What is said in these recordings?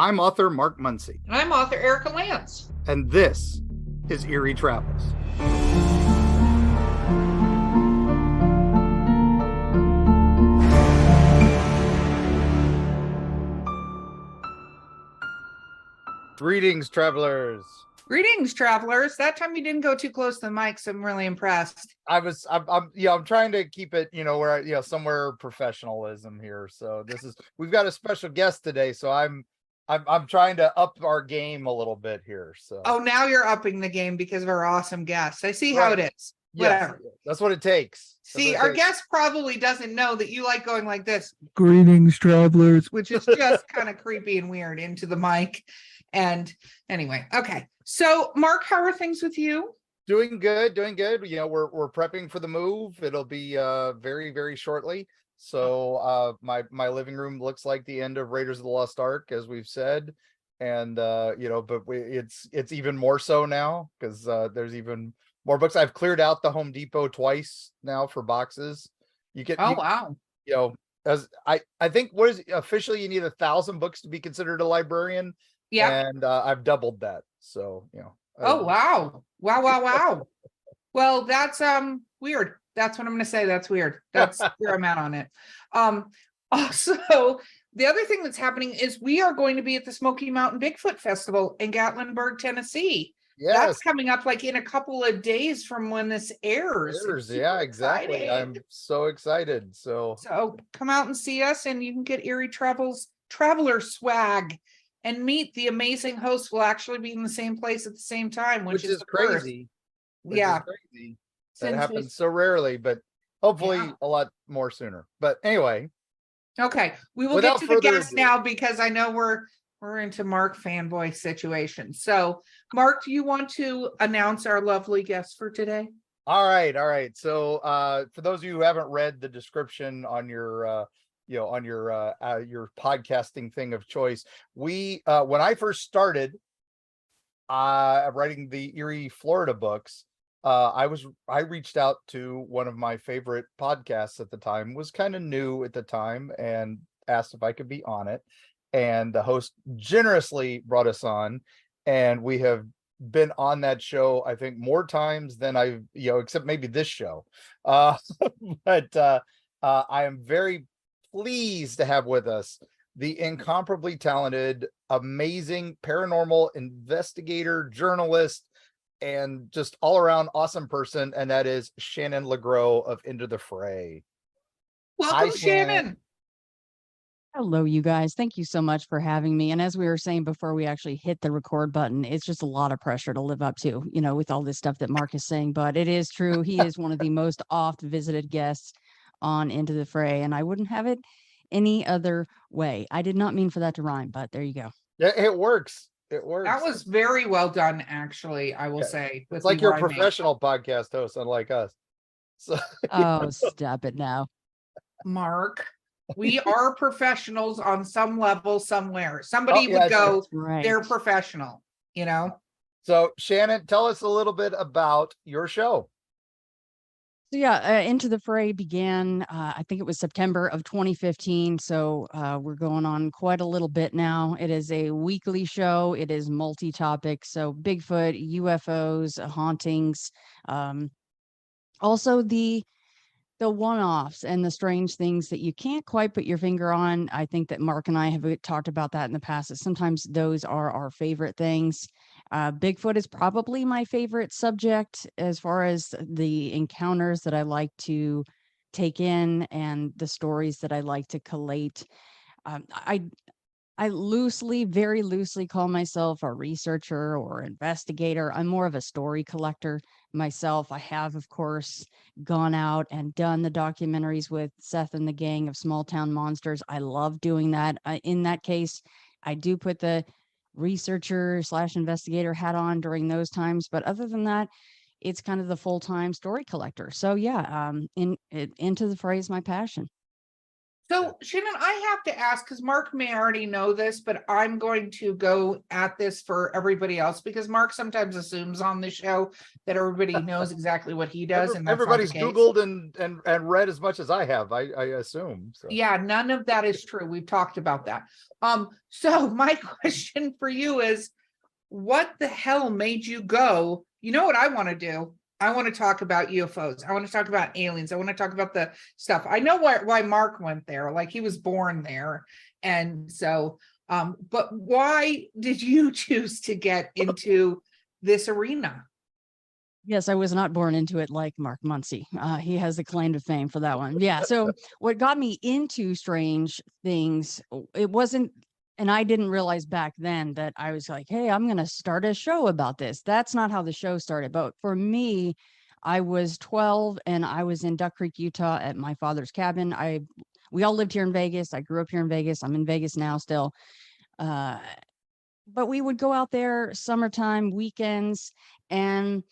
I'm author Mark Muncy, And I'm author Erika Lance. and this is Eerie Travels. Greetings, travelers. Greetings, travelers. That time you didn't go too close to the mic, so I'm really impressed. I'm trying to keep it, where somewhere professionalism here. So we've got a special guest today, so I'm trying to up our game a little bit here. So Oh, now you're upping the game because of our awesome guest. I see how Right. it is. Yes, Whatever. that's what it takes. See, our guest probably doesn't know that you like going like this. Greetings, travelers. Which is just kind of creepy and weird into the mic. And anyway, okay. So, Mark, how are things with you? Doing good. We're prepping for the move. It'll be very, very shortly. So my living room looks like the end of Raiders of the Lost Ark, as we've said. And but it's even more so now because there's even more books. I've cleared out the Home Depot twice now for boxes. Wow. As I think what is officially you need 1,000 books to be considered a librarian. Yeah. And I've doubled that. So Oh, wow. Wow. Well, that's weird. That's what I'm going to say. That's weird. That's where I'm at on it. Also, the other thing that's happening is we are going to be at the Smoky Mountain Bigfoot Festival in Gatlinburg, Tennessee. Yes. That's coming up like in a couple of days from when this airs. Yeah, exactly. Exciting. I'm so excited. So come out and see us, and you can get Eerie Travels traveler swag and meet the amazing hosts. Will actually be in the same place at the same time, which is crazy. Yeah. Crazy. That happens so rarely, but hopefully a lot more sooner. But anyway. Okay, we will get to the guest now because I know we're into Mark fanboy situation. So, Mark, do you want to announce our lovely guest for today? All right. So, for those of you who haven't read the description on your your podcasting thing of choice, we when I first started writing the Eerie, Florida books, I reached out to one of my favorite podcasts at the time, was kind of new at the time, and asked if I could be on it. And the host generously brought us on, and we have been on that show, I think, more times than I've, except maybe this show. But I am very pleased to have with us the incomparably talented, amazing paranormal investigator, journalist, and just all around awesome person, and that is Shannon Legro of Into the Fray. Welcome, Shannon. Hello, you guys. Thank you so much for having me. And as we were saying before we actually hit the record button, it's just a lot of pressure to live up to, with all this stuff that Mark is saying. But it is true. He is one of the most oft visited guests on Into the Fray, and I wouldn't have it any other way. I did not mean for that to rhyme, but there you go. Yeah, it works. It works. That was very well done, actually, I will say. It's like you're a professional podcast host, unlike us. So, oh, stop it now. Mark, we are professionals on some level somewhere. Somebody would go, right. They're professional, So, Shannon, tell us a little bit about your show. So yeah, Into the Fray began, I think it was September of 2015. So we're going on quite a little bit now. It is a weekly show. It is multi-topic. So Bigfoot, UFOs, hauntings, also the one-offs and the strange things that you can't quite put your finger on. I think that Mark and I have talked about that in the past, that sometimes those are our favorite things. Bigfoot is probably my favorite subject as far as the encounters that I like to take in and the stories that I like to collate. I very loosely call myself a researcher or investigator. I'm more of a story collector myself. I have, of course, gone out and done the documentaries with Seth and the gang of Small Town Monsters. I love doing that. In that case, I do put the researcher/investigator hat on during those times. But other than that, it's kind of the full-time story collector. So yeah, Into the Fray is my passion. So Shannon, I have to ask, because Mark may already know this, but I'm going to go at this for everybody else, because Mark sometimes assumes on the show that everybody knows exactly what he does, and that's not the Everybody's case. Googled and read as much as I have, I assume. So. Yeah, none of that is true. We've talked about that. So my question for you is, what the hell made you go? You know what I want to do? I want to talk about UFOs. I want to talk about aliens. I want to talk about the stuff. I know why Mark went there. Like, he was born there. And so, but why did you choose to get into this arena? Yes, I was not born into it like Mark Muncy. He has the claim to fame for that one. Yeah. So what got me into strange things, it wasn't, and I didn't realize back then that I was like, hey, I'm going to start a show about this. That's not how the show started. But for me, I was 12 and I was in Duck Creek, Utah at my father's cabin. We all lived here in Vegas. I grew up here in Vegas. I'm in Vegas now still. But we would go out there summertime, weekends, and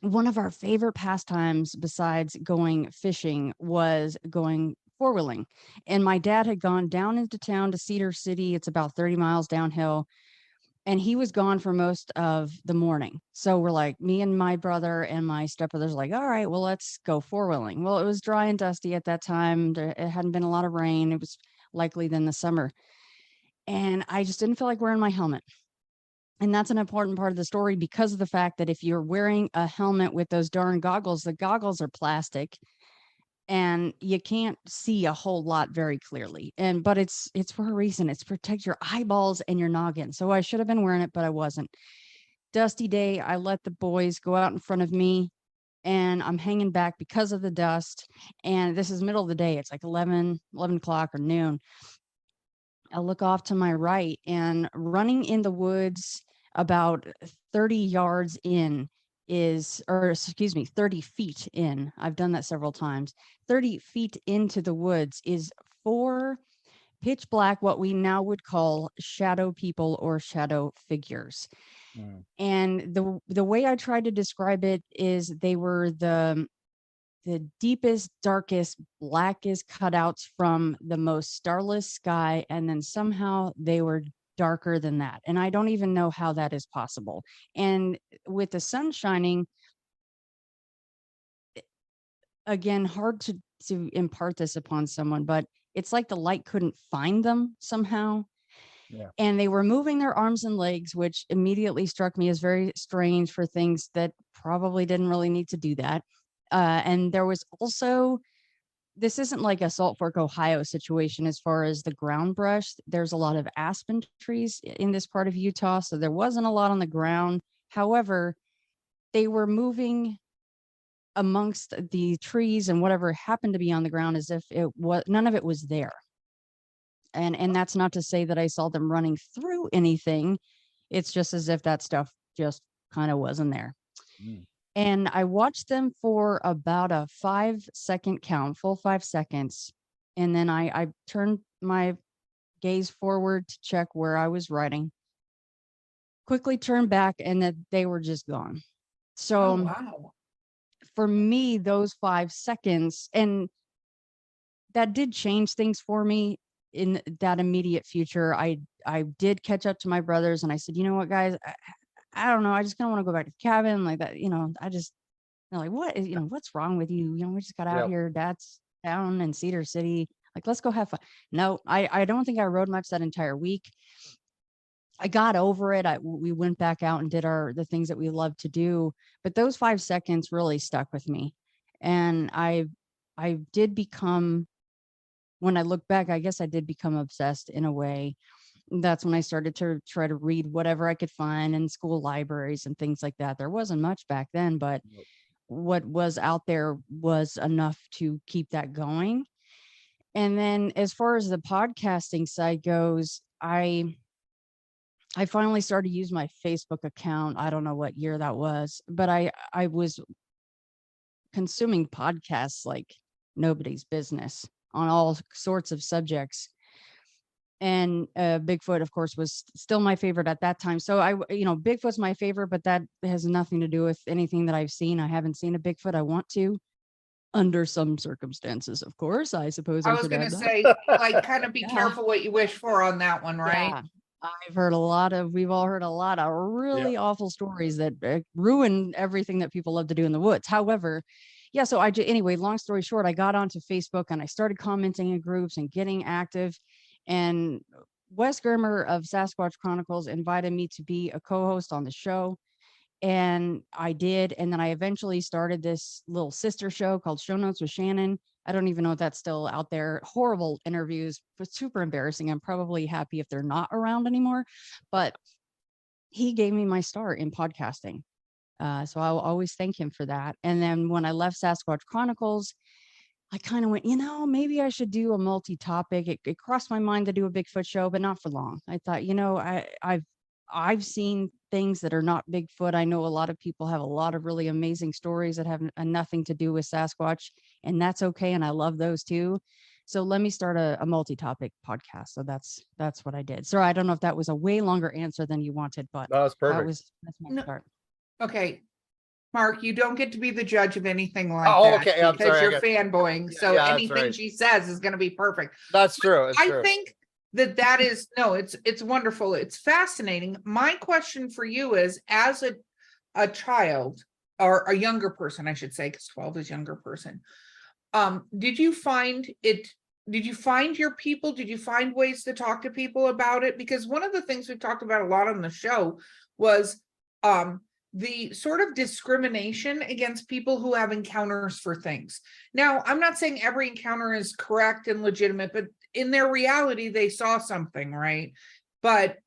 one of our favorite pastimes besides going fishing was going four-wheeling. And my dad had gone down into town to Cedar City. It's about 30 miles downhill. And he was gone for most of the morning. So we're like, me and my brother and my stepbrother's like, all right, well, let's go four-wheeling. Well, it was dry and dusty at that time. It hadn't been a lot of rain. It was likely then the summer. And I just didn't feel like wearing my helmet. And that's an important part of the story, because of the fact that if you're wearing a helmet with those darn goggles, the goggles are plastic and you can't see a whole lot very clearly. But it's for a reason. It's protect your eyeballs and your noggin. So I should have been wearing it, but I wasn't. Dusty day, I let the boys go out in front of me and I'm hanging back because of the dust. And this is middle of the day. It's like 11 o'clock or noon. I look off to my right, and running in the woods about 30 yards in or excuse me, 30 feet in. I've done that several times. 30 feet into the woods is 4 pitch black, what we now would call shadow people or shadow figures. Mm. And the way I tried to describe it is they were the deepest, darkest, blackest cutouts from the most starless sky. And then somehow they were darker than that. And I don't even know how that is possible. And with the sun shining, again, hard to impart this upon someone, but it's like the light couldn't find them somehow. Yeah. And they were moving their arms and legs, which immediately struck me as very strange for things that probably didn't really need to do that. And there was also, this isn't like a Salt Fork, Ohio situation as far as the ground brush. There's a lot of aspen trees in this part of Utah, so there wasn't a lot on the ground. However, they were moving amongst the trees and whatever happened to be on the ground as if it was, none of it was there. And that's not to say that I saw them running through anything. It's just as if that stuff just kind of wasn't there. Mm. And I watched them for about a 5-second count, full 5 seconds. And then I turned my gaze forward to check where I was writing, quickly turned back, and that they were just gone. So Oh, wow. For me, those 5 seconds, and that did change things for me in that immediate future. I did catch up to my brothers and I said, you know what, guys, I don't know. I just kind of want to go back to the cabin like that. I just, they're like, what is, what's wrong with you? We just got out here. Dad's down in Cedar City. Like, let's go have fun. No, I don't think I rode much that entire week. I got over it. We went back out and did the things that we love to do. But those 5 seconds really stuck with me. And I did become, when I look back, I guess I did become obsessed in a way. That's when I started to try to read whatever I could find in school libraries and things like that. There wasn't much back then, but what was out there was enough to keep that going. And then as far as the podcasting side goes, I finally started to use my Facebook account. I don't know what year that was, but I was consuming podcasts like nobody's business on all sorts of subjects. And Bigfoot, of course, was still my favorite at that time. So Bigfoot's my favorite, but that has nothing to do with anything that I've seen. I haven't seen a Bigfoot. I want to. under some circumstances, of course. I suppose I I was should gonna add that. say, like, kind of be Yeah. careful what you wish for on that one, right? Yeah. We've all heard a lot of really awful stories that ruin everything that people love to do in the woods. However, yeah, so anyway, long story short, I got onto Facebook and I started commenting in groups and getting active. And Wes Germer of Sasquatch Chronicles invited me to be a co-host on the show. And I did. And then I eventually started this little sister show called Show Notes with Shannon. I don't even know if that's still out there. Horrible interviews, but super embarrassing. I'm probably happy if they're not around anymore. But he gave me my start in podcasting. So I'll always thank him for that. And then when I left Sasquatch Chronicles, I kind of went, maybe I should do a multi-topic. It crossed my mind to do a Bigfoot show, but not for long. I thought, I've seen things that are not Bigfoot. I know a lot of people have a lot of really amazing stories that have nothing to do with Sasquatch, and that's okay. And I love those too. So let me start a multi-topic podcast. So that's what I did. So I don't know if that was a way longer answer than you wanted, but No, that's perfect. that's my No. start. Okay. Mark, you don't get to be the judge of anything like Oh, that okay. I'm because sorry, you're fanboying. So yeah, that's anything right. she says is going to be perfect. That's true. That's I true. think that is no, it's wonderful. It's fascinating. My question for you is, as a child or a younger person, I should say, because 12 is younger person. Did you find your people? Did you find ways to talk to people about it? Because one of the things we've talked about a lot on the show was the sort of discrimination against people who have encounters for things. Now, I'm not saying every encounter is correct and legitimate, but in their reality, they saw something, right? But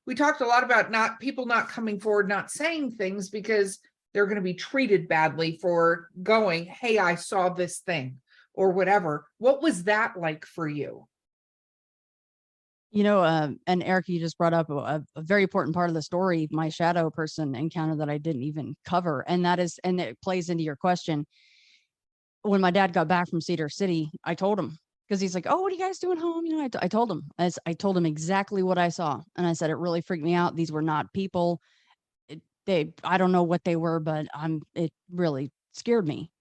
we talked a lot about people not coming forward, not saying things because they're going to be treated badly for going, hey, I saw this thing or whatever. What was that like for you? And Erika, you just brought up a very important part of the story, my shadow person encounter that I didn't even cover. And it plays into your question. When my dad got back from Cedar City, I told him, because he's like, oh, what are you guys doing home? I told him, I told him exactly what I saw. And I said, it really freaked me out. These were not people. I don't know what they were, but it really scared me.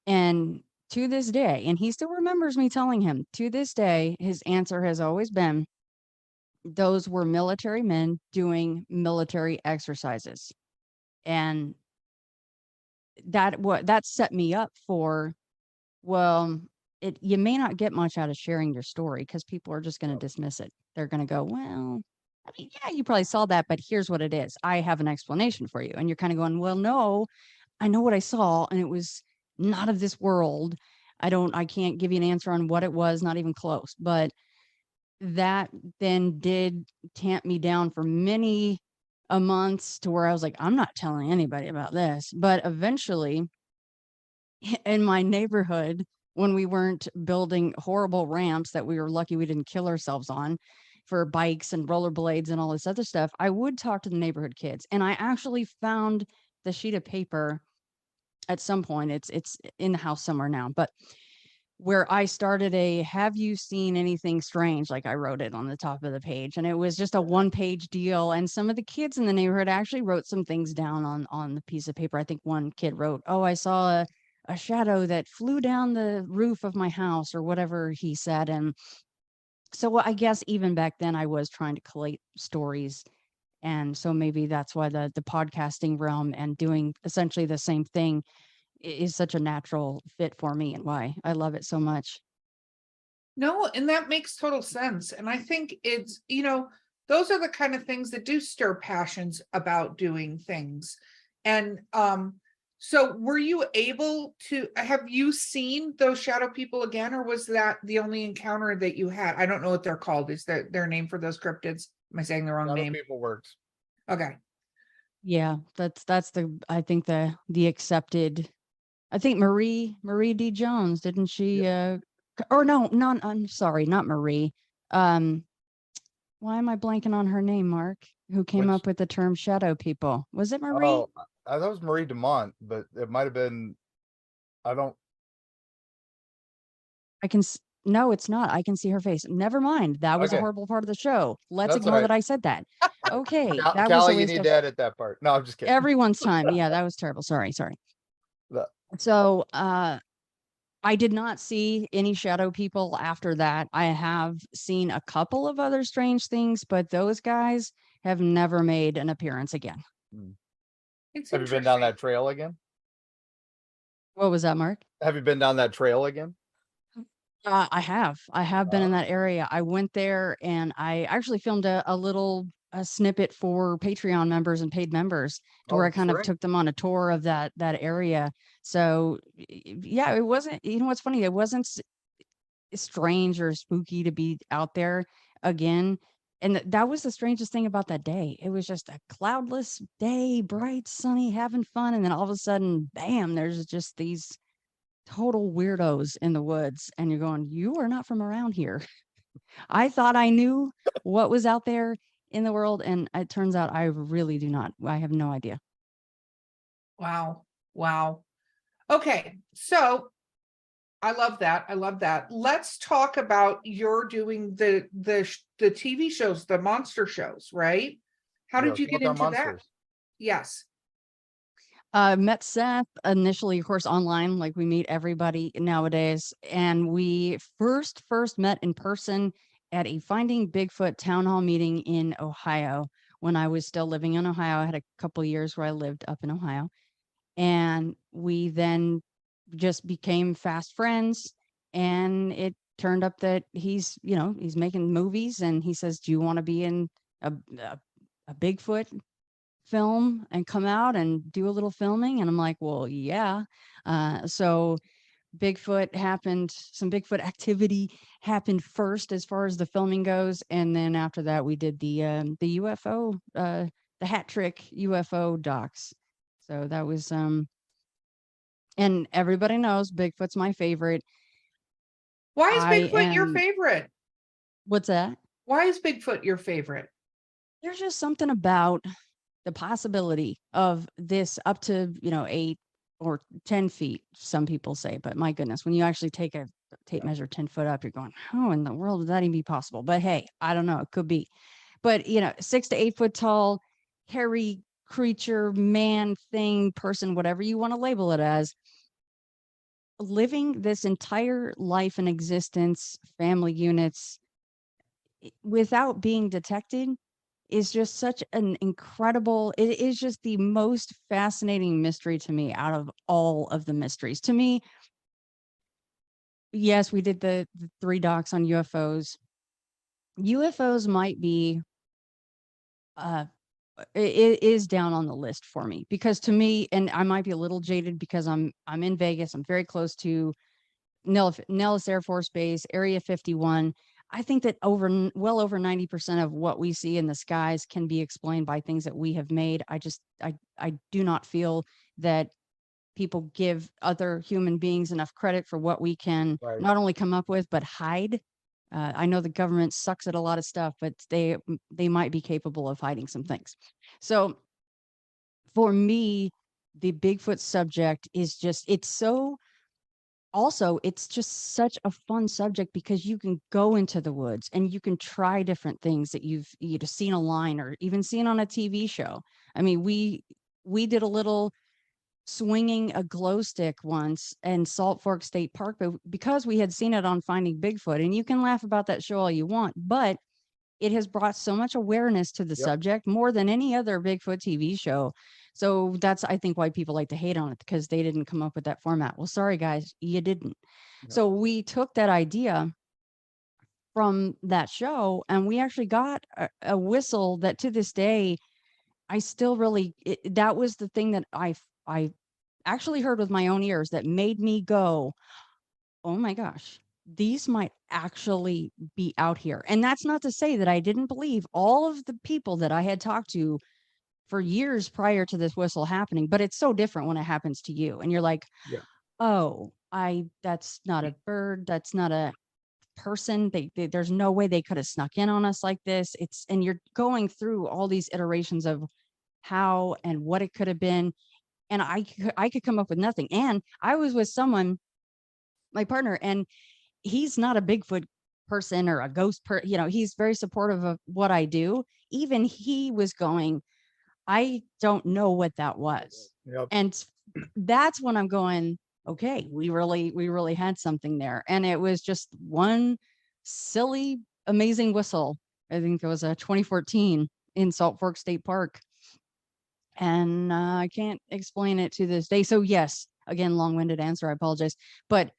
And to this day, and he still remembers me telling him, to this day, his answer has always been, those were military men doing military exercises. And that set me up for, well, you may not get much out of sharing your story because people are just going to dismiss it. They're going to go, well, I mean, yeah, you probably saw that, but here's what it is. I have an explanation for you. And you're kind of going, well, no, I know what I saw, and it was not of this world. I can't give you an answer on what it was, not even close. But that then did tamp me down for many a months to where I was like, I'm not telling anybody about this. But eventually in my neighborhood, when we weren't building horrible ramps that we were lucky we didn't kill ourselves on for bikes and rollerblades and all this other stuff, I would talk to the neighborhood kids. And I actually found the sheet of paper at some point. It's in the house somewhere now, but where I started have you seen anything strange? Like I wrote it on the top of the page, and it was just a 1-page deal. And some of the kids in the neighborhood actually wrote some things down on the piece of paper. I think one kid wrote, oh, I saw a shadow that flew down the roof of my house, or whatever he said. And so I guess even back then I was trying to collate stories. And so maybe that's why the podcasting realm and doing essentially the same thing is such a natural fit for me, and why I love it so much. No, and that makes total sense. And I think it's, those are the kind of things that do stir passions about doing things. And so were you able to, have you seen those shadow people again, or was that the only encounter that you had? I don't know what they're called. Is that their name for those cryptids? Am I saying the wrong name? People works. Okay. Yeah, that's I think the accepted. I think Marie D. Jones, didn't she? Or no, I'm sorry, not Marie. Why am I blanking on her name, Mark? Who came up with the term shadow people? Was it Marie? Oh, I thought it was Marie Dumont, but it might have been. No, it's not. I can see her face. Never mind. That was a horrible part of the show. Let's That's ignore right. that I said that. Okay. That was Callie, a you waste need of to edit that part. No, I'm just kidding. everyone's time. Yeah, that was terrible. Sorry. The- So I did not see any shadow people after that. I have seen a couple of other strange things, but those guys have never made an appearance again. It's Have you been down interesting. that trail again? What was that, Mark? Have you been down that trail again? I have been in Ah. that area. I went there and I actually filmed a little a snippet for Patreon members and paid members to where Oh, I that's kind of right. took them on a tour of that area. So yeah, it wasn't, you know, what's funny, it wasn't strange or spooky to be out there again. And that was the strangest thing about that day. It was just a cloudless day, bright, sunny, having fun. And then all of a sudden, bam, there's just these total weirdos in the woods. And you're going, you are not from around here. I thought I knew what was out there in the world. And it turns out I really do not. I have no idea. Wow. Wow. Okay. So I love that. I love that. Let's talk about you're doing the TV shows, the monster shows, right? How Yeah, did you Small get Town into that? Monsters. Yes. Met Seth initially, of course, online, like we meet everybody nowadays. And we first met in person at a Finding Bigfoot town hall meeting in Ohio when I was still living in Ohio. I had a couple years where I lived up in Ohio. And we then just became fast friends. And it turned up that he's, you know, he's making movies and he says, do you want to be in a Bigfoot film and come out and do a little filming? And I'm like, well, yeah. So Bigfoot happened, some Bigfoot activity happened first as far as the filming goes. And then after that, we did the UFO, the hat trick UFO docs. So that was, and everybody knows Bigfoot's my favorite. Why is I Bigfoot your am, favorite? what's that? Why is Bigfoot your favorite? There's just something about the possibility of this up to, you know, 8 or 10 feet, some people say, but my goodness, when you actually take a tape measure 10 foot up, you're going, how in the world would that even be possible? But hey, I don't know, it could be. But, you know, 6 to 8 foot tall, hairy creature, man, thing, person, whatever you want to label it as, living this entire life and existence, family units, without being detected is just such an incredible, it is just the most fascinating mystery to me out of all of the mysteries. To me, yes, we did the 3 docs on UFOs. UFOs might be it is down on the list for me because to me, and I might be a little jaded because I'm in Vegas. I'm very close to Nellis Air Force Base, Area 51. I think that well over 90% of what we see in the skies can be explained by things that we have made. I do not feel that people give other human beings enough credit for what we can Right. not only come up with, but hide. I know the government sucks at a lot of stuff, but they might be capable of hiding some things. So for me, the Bigfoot subject is just, it's so, also it's just such a fun subject because you can go into the woods and you can try different things that you've seen online or even seen on a TV show. I mean, we did a little swinging a glow stick once in Salt Fork State Park, but because we had seen it on Finding Bigfoot, and you can laugh about that show all you want, but it has brought so much awareness to the Yep. subject more than any other Bigfoot TV show. So that's, I think, why people like to hate on it because they didn't come up with that format. Well, sorry guys, you didn't. Yep. So we took that idea from that show and we actually got a whistle that to this day, I still really, that was the thing that I actually heard with my own ears that made me go, oh my gosh, these might actually be out here. And that's not to say that I didn't believe all of the people that I had talked to for years prior to this whistle happening, but it's so different when it happens to you. And you're like, Yeah. oh, that's not a bird. That's not a person. There's no way they could have snuck in on us like this. And you're going through all these iterations of how and what it could have been. And I could come up with nothing. And I was with someone, my partner, and he's not a Bigfoot person or a ghost he's very supportive of what I do. Even he was going, I don't know what that was. Yep. And that's when I'm going, okay, we really had something there. And it was just one silly, amazing whistle. I think it was a 2014 in Salt Fork State Park. And I can't explain it to this day. So yes, again, long-winded answer. I apologize. But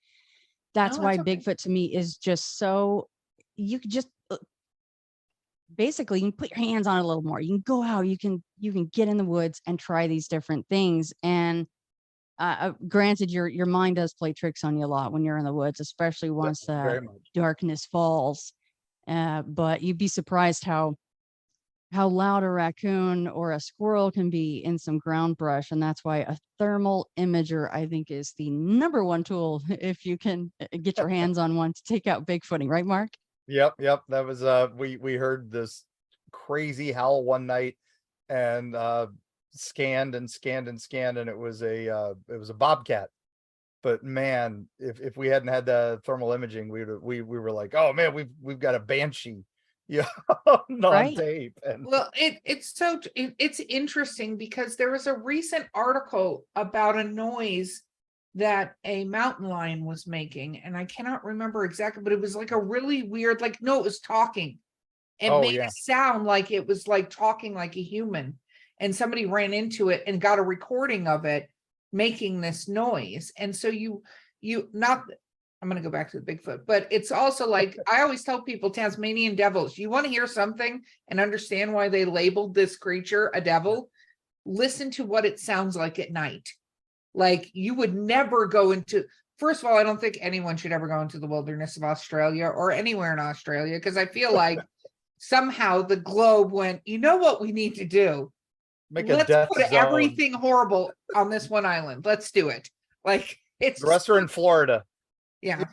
that's No, why it's okay. Bigfoot to me is just so, you could just basically, you can put your hands on it a little more. You can go out, you can get in the woods and try these different things. And granted, your mind does play tricks on you a lot when you're in the woods, especially once Very much. darkness falls. But you'd be surprised how loud a raccoon or a squirrel can be in some ground brush. And that's why a thermal imager, I think, is the number one tool if you can get your hands on one to take out Bigfooting, right, Mark? Yep. That was we heard this crazy howl one night and scanned, and it was a bobcat. But man, if we hadn't had the thermal imaging, we were like, oh man, we've got a banshee, yeah, on Right. tape. And Well, it's interesting because there was a recent article about a noise that a mountain lion was making, and I cannot remember exactly, but it was like a really weird, like, no, it was talking. It Oh, made yeah. it sound like it was like talking like a human, and somebody ran into it and got a recording of it making this noise. And so you not, I'm going to go back to the Bigfoot, but it's also like, I always tell people, Tasmanian devils, you want to hear something and understand why they labeled this creature a devil, listen to what it sounds like at night. Like, you would never go into, first of all, I don't think anyone should ever go into the wilderness of Australia or anywhere in Australia, because I feel like somehow the globe went, you know what we need to do? Make a Let's death put zone. everything horrible on this one island. Let's do it. Like, it's The rest are in Florida. yeah,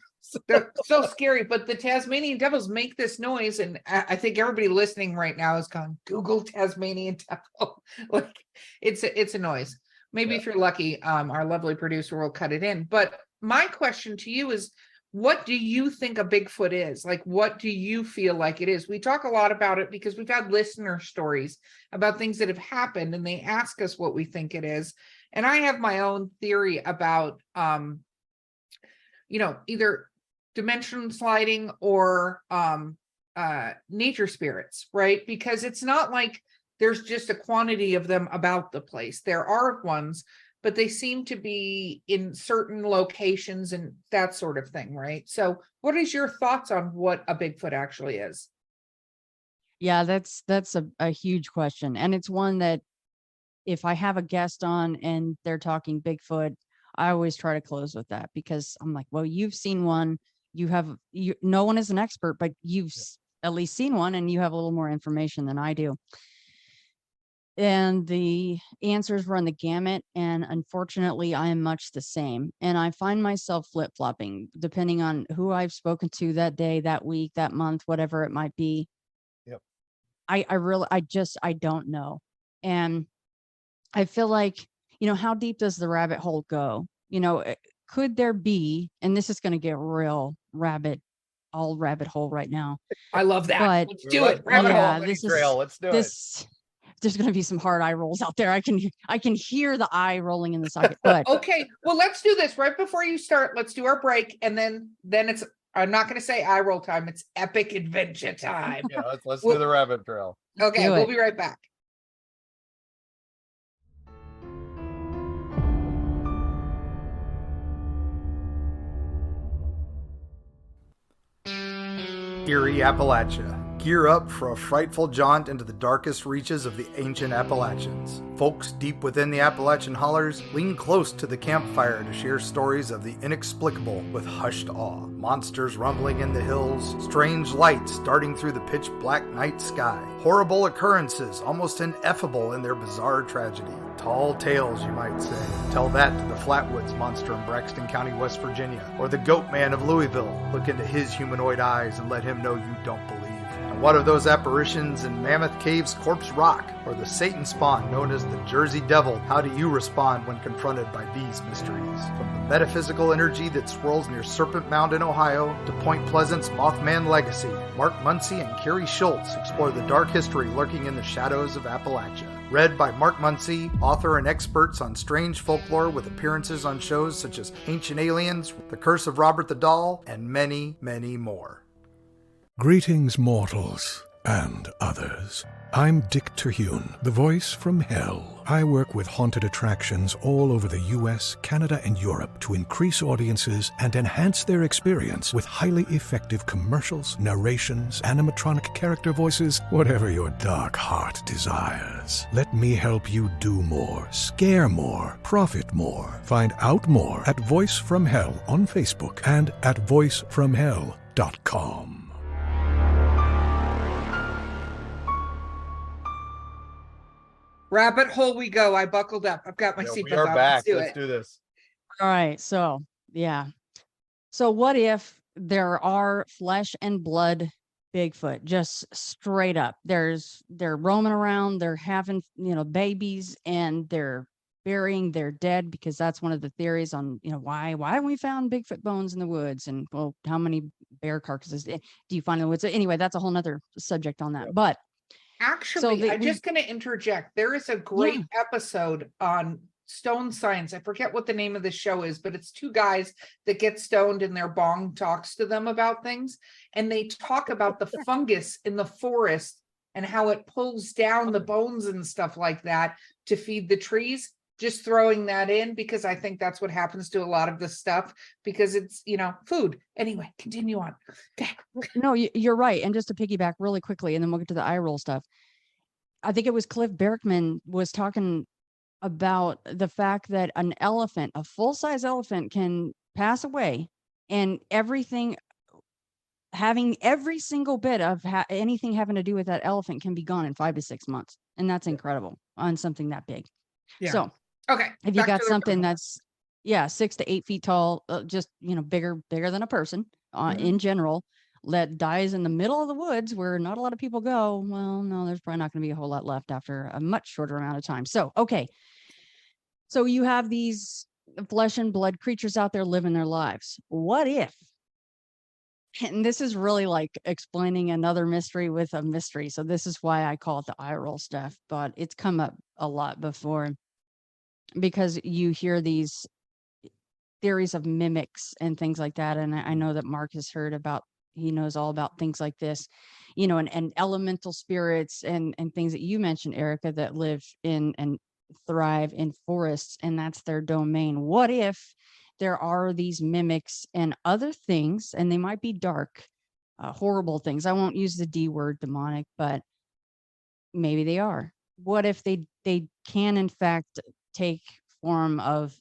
they're so scary. But the Tasmanian devils make this noise, and I think everybody listening right now is going, Google Tasmanian devil. Like, it's a noise. Maybe Yeah. if you're lucky, our lovely producer will cut it in. But my question to you is, what do you think a Bigfoot is? Like, what do you feel like it is? We talk a lot about it because we've had listener stories about things that have happened, and they ask us what we think it is. And I have my own theory about, either dimension sliding or nature spirits, right? Because it's not like there's just a quantity of them about the place. There are ones, but they seem to be in certain locations and that sort of thing, right? So what is your thoughts on what a Bigfoot actually is? Yeah, that's a huge question. And it's one that if I have a guest on and they're talking Bigfoot, I always try to close with that, because I'm like, well, you've seen one, no one is an expert, but you've at least seen one and you have a little more information than I do. And the answers run the gamut. And unfortunately, I am much the same. And I find myself flip-flopping depending on who I've spoken to that day, that week, that month, whatever it might be. Yep. I don't know. And I feel like, how deep does the rabbit hole go? Could there be, and this is going to get real rabbit hole right now. I love that. But let's do it. Rabbit Rabbit yeah, hole. hole trail. Let's do it. There's going to be some hard eye rolls out there. I can hear the eye rolling in the socket. But Okay, well, let's do this right before you start. Let's do our break, and then it's, I'm not going to say eye roll time. It's epic adventure time. Yeah, let's do the rabbit trail. Okay, Do we'll it. be right back. Eerie, Appalachia. Gear up for a frightful jaunt into the darkest reaches of the ancient Appalachians. Folks deep within the Appalachian hollers lean close to the campfire to share stories of the inexplicable with hushed awe. Monsters rumbling in the hills, strange lights darting through the pitch black night sky, horrible occurrences almost ineffable in their bizarre tragedy. Tall tales, you might say. Tell that to the Flatwoods monster in Braxton County, West Virginia, or the Goat Man of Louisville. Look into his humanoid eyes and let him know you don't believe. And What of those apparitions in Mammoth Cave's Corpse Rock, or the Satan spawn known as the Jersey Devil? How do you respond when confronted by these mysteries? From the metaphysical energy that swirls near Serpent Mound in Ohio to Point Pleasant's Mothman legacy, Mark Muncy and Carrie Schultz explore the dark history lurking in the shadows of Appalachia. Read by Mark Muncy, author and experts on strange folklore with appearances on shows such as Ancient Aliens, The Curse of Robert the Doll, and many, many more. Greetings, mortals and others. I'm Dick Terhune, the voice from hell. I work with haunted attractions all over the US, Canada, and Europe to increase audiences and enhance their experience with highly effective commercials, narrations, animatronic character voices, whatever your dark heart desires. Let me help you do more, scare more, profit more. Find out more at Voice from Hell on Facebook and at voicefromhell.com. Rabbit hole we go. I buckled up. I've got my We seatbelt are on. back. Let's do Let's it. do this. All right. So, yeah. So, what if there are flesh and blood Bigfoot, just straight up? They're roaming around, they're having, babies, and they're burying their dead, because that's one of the theories on, why we found Bigfoot bones in the woods, and well, how many bear carcasses do you find in the woods? Anyway, that's a whole nother subject on that. But Actually, I'm just going to interject. There is a great episode on Stone Science. I forget what the name of the show is, but it's two guys that get stoned and their bong talks to them about things. And they talk about the fungus in the forest and how it pulls down the bones and stuff like that to feed the trees. Just throwing that in, because I think that's what happens to a lot of this stuff, because it's, food. Anyway, continue on. Okay. No, you're right. And just to piggyback really quickly, and then we'll get to the eye roll stuff. I think it was Cliff Barackman was talking about the fact that an elephant, a full-size elephant, can pass away, and everything, having every single bit of anything having to do with that elephant, can be gone in 5 to 6 months. And that's incredible on something that big. Yeah. So okay, if you got something that's 6 to 8 feet tall, just bigger than a person in general, that dies in the middle of the woods where not a lot of people go, well, no, there's probably not going to be a whole lot left after a much shorter amount of time. So so you have these flesh and blood creatures out there living their lives. What if, and this is really like explaining another mystery with a mystery, so this is why I call it the eye roll stuff, but it's come up a lot before, because you hear these theories of mimics and things like that. And I know that Mark has heard about, he knows all about things like this, and elemental spirits and things that you mentioned, Erika, that live in and thrive in forests, and that's their domain. What if there are these mimics and other things, and they might be dark, horrible things? I won't use the D word, demonic, but maybe they are. What if they can in fact take form of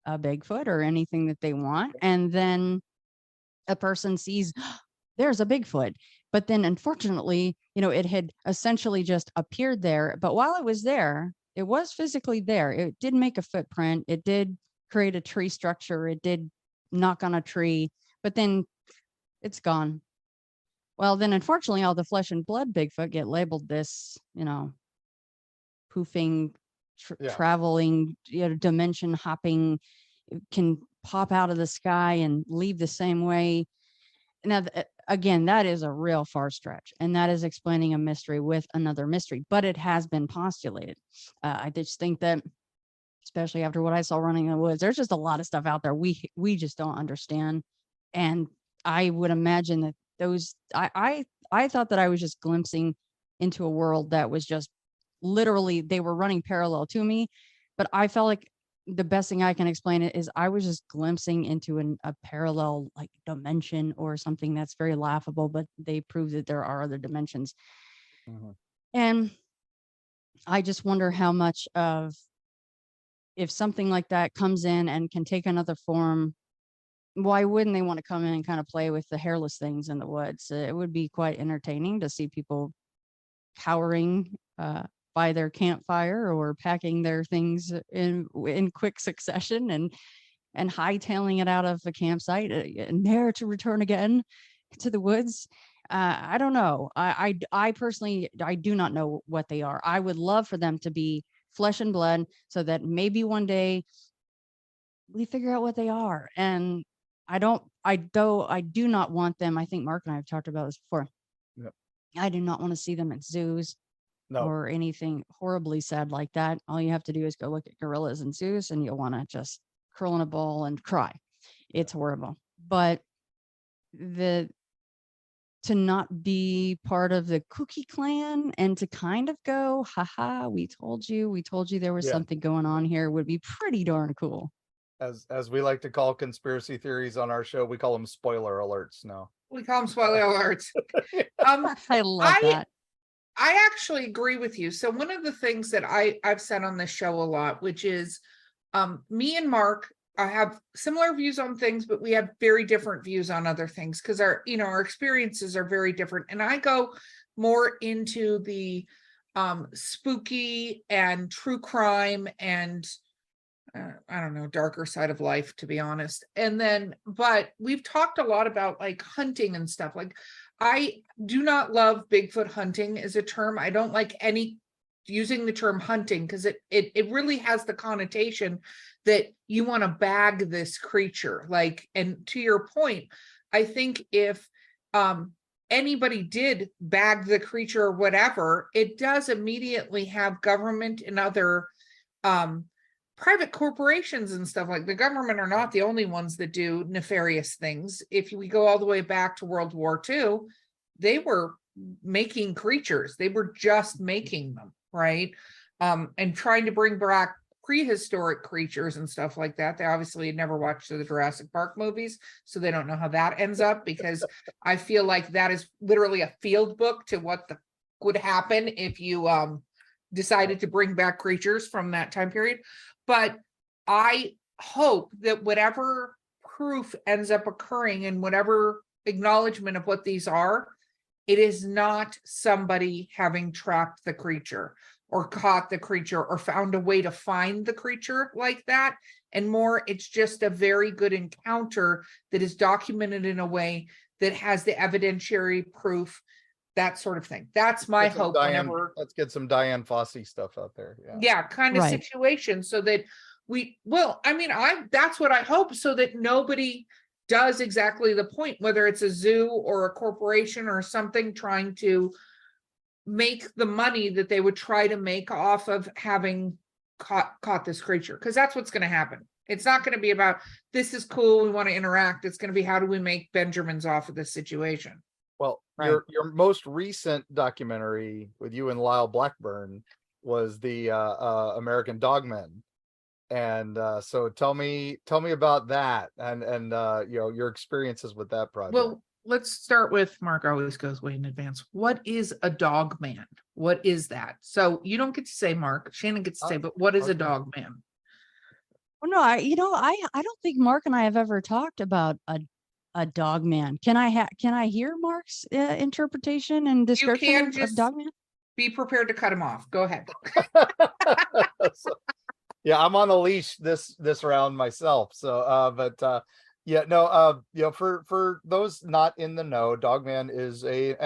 a Bigfoot or anything that they want, and then a person sees there's a Bigfoot, but then unfortunately, it had essentially just appeared there, but while it was there, it was physically there. It did make a footprint, it did create a tree structure, it did knock on a tree, but then it's gone. Well, then unfortunately, all the flesh and blood Bigfoot get labeled this, poofing, traveling, dimension hopping, can pop out of the sky and leave the same way. Now, again, that is a real far stretch, and that is explaining a mystery with another mystery, but it has been postulated. I just think that, especially after what I saw running in the woods, there's just a lot of stuff out there we just don't understand. And I would imagine that those, I thought that I was just glimpsing into a world that was just literally, they were running parallel to me, but I felt like the best thing I can explain it is I was just glimpsing into a parallel like dimension or something that's very laughable, but they prove that there are other dimensions. And I just wonder how much of, if something like that comes in and can take another form, why wouldn't they want to come in and kind of play with the hairless things in the woods? It would be quite entertaining to see people cowering by their campfire or packing their things in quick succession and hightailing it out of the campsite and there to return again to the woods. I don't know. I personally, I do not know what they are. I would love for them to be flesh and blood so that maybe one day we figure out what they are. And I do not want them. I think Mark and I have talked about this before. Yep. I do not want to see them at zoos No, or anything horribly sad like that. All you have to do is go look at gorillas and zoos and you'll want to just curl in a ball and cry. It's horrible. But to not be part of the Cookie Clan and to kind of go, haha, we told you there was Yeah. something going on here would be pretty darn cool. as we like to call conspiracy theories on our show, we call them spoiler alerts now. We call them spoiler alerts. I love that. I actually agree with you. So one of the things that I've said on this show a lot, which is me and Mark have similar views on things, but we have very different views on other things because our experiences are very different. And I go more into the spooky and true crime and I don't know, darker side of life, to be honest. And then, but we've talked a lot about like hunting and stuff. Like I do not love Bigfoot hunting as a term. I don't like any using the term hunting because it really has the connotation that you want to bag this creature. Like, and to your point, I think if anybody did bag the creature or whatever, it does immediately have government and other private corporations and stuff. Like the government are not the only ones that do nefarious things. If we go all the way back to World War II, they were making creatures. They were just making them, right? And trying to bring back prehistoric creatures and stuff like that. They obviously had never watched the Jurassic Park movies, so they don't know how that ends up, because I feel like that is literally a field book to what would happen if you decided to bring back creatures from that time period. But I hope that whatever proof ends up occurring and whatever acknowledgement of what these are, it is not somebody having trapped the creature or caught the creature or found a way to find the creature like that. And more, it's just a very good encounter that is documented in a way that has the evidentiary proof, that sort of thing. That's my hope. Let's get some Diane Fossey stuff out there. Yeah, kind of Right. situation, so that that's what I hope, so that nobody does exactly the point, whether it's a zoo or a corporation or something trying to make the money that they would try to make off of having caught this creature, because that's what's going to happen. It's not going to be about, this is cool, we want to interact. It's going to be, how do we make Benjamins off of this situation? Well, Right. your most recent documentary with you and Lyle Blackburn was the American Dogmen, and so tell me about that and your experiences with that project. Well, let's start with, Mark always goes way in advance. What is a dog man? What is that? So you don't get to say, Mark. Shannon gets to say, but what is a okay. dog man? Well, no, I don't think Mark and I have ever talked about a dog man. Can I hear Mark's interpretation and description of dog man? Be prepared to cut him off. Go ahead. Yeah, I'm on a leash this round myself. So, for those not in the know, Dogman is a